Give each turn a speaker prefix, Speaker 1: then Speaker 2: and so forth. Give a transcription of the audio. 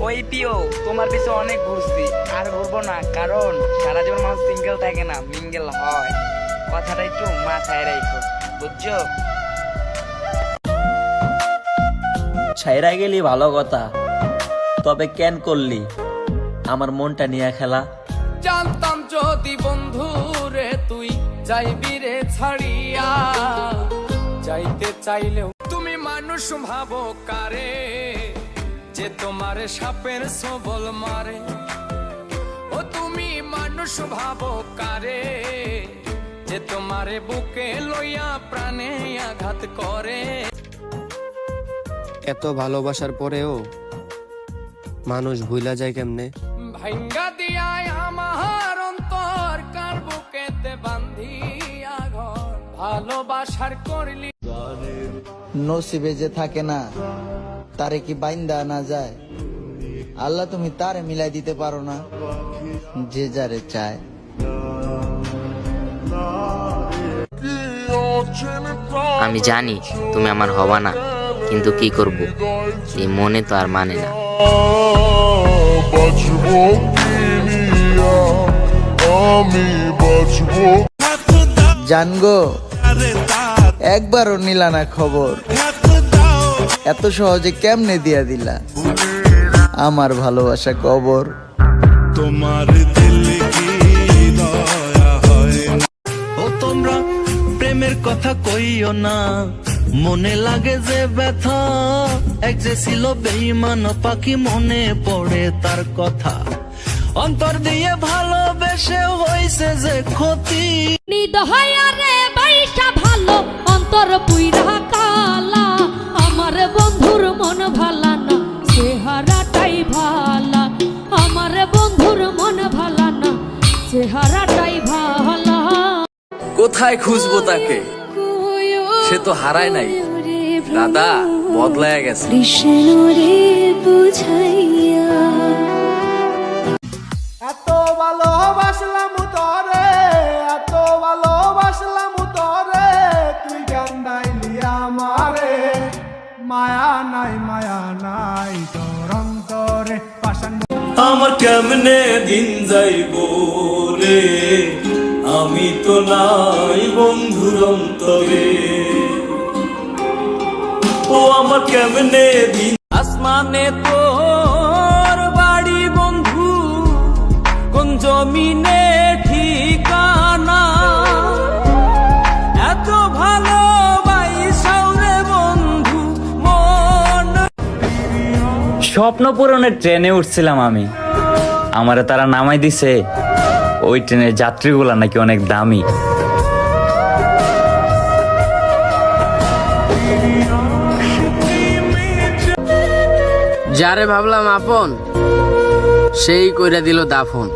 Speaker 1: ওই পিও, তোমার পিছনে অনেক ঘুরছি, আর ঘুরবো না, কারণ সারা জীবন মানুষ সিঙ্গেল থাকে না, মিঙ্গেল হয়। কথাটা একটু মাথায় রাখো, বুঝছো?
Speaker 2: ছাইরা গেলি ভালো কথা, তবে কেন করলি আমার মনটা নিয়ে খেলা?
Speaker 3: জানতাম যদি বন্ধু রে তুই যাইবি রে ছাড়িয়া, যাইতে চাইলেও তুমি মানুষ ভাবো কারে, যে তোমার সাপের সবল মারে। ও তুমি মানুষ ভাবো কারে, যে তোমারে বুকে লইয়া প্রাণে আঘাত করে।
Speaker 4: এত ভালোবাসার পরেও মানুষ ভুলা যায় কেমনে?
Speaker 3: ভাঙ্গা দিয়ায় আমার অন্তর, কার বুকেতে বান্ধিয়া ঘর, ভালোবাসার করলি।
Speaker 5: নসিবে যে থাকে না তারে কি বাইন্দা আনা যায়? আল্লাহ তুমি তারে মিলাই দিতে পারো না যে যারে চায়।
Speaker 6: আমি জানি তুমি আমার হবা না, কিন্তু কি করব, এই মনে তো আর মানে না।
Speaker 5: জানগো একবারও নিলা না খবর, এত সহজে কেমনে দিয়া দিলা আমার ভালোবাসা কবর।
Speaker 7: তোমার দিল কি দয়া হয় না? ও তোমরা প্রেমের কথা কইও না, মনে লাগে যে ব্যথা। এক যে ছিল বেঈমান পাখি, মনে পড়ে তার কথা। অন্তর দিয়ে ভালোবেসে হইছে যে ক্ষতি।
Speaker 8: নিদহায়ারে বাইশা ভালো, অন্তর পুইরা কালা। আমার বন্ধুর মন ভালা না, চেহারাটাই ভালা। আমার বন্ধুর মন ভালা না, চেহারাটাই ভালা।
Speaker 9: কোথায় খুঁজবো তাকে, সে তো হারায় নাই, দাদা বদলায় গেছে।
Speaker 3: এত ভালোবাসলাম তোরে, এত ভালোবাসলাম তোরে, তুই কান্দাইলি আমারে। মায়া নাই তোর অন্তরে পাশান।
Speaker 7: আমার কেমনে দিন যাইবো রে, আমি তো নাই বন্ধুর অন্তরে। ও আমার কেমনে দিন।
Speaker 3: আসমানে তোর বাড়ি বন্ধু, কোন জমিনে ঠিকানা। এত ভালোবাসাও রে বন্ধু মন।
Speaker 1: স্বপ্ন পূরণের ট্রেনে উঠছিলাম আমি, আমারে তারা নামাই দিছে। ওই ট্রেনের যাত্রীগুলা নাকি অনেক দামি।
Speaker 9: যারে ভাবলাম আপন, সেই কইরা দিল দাফন।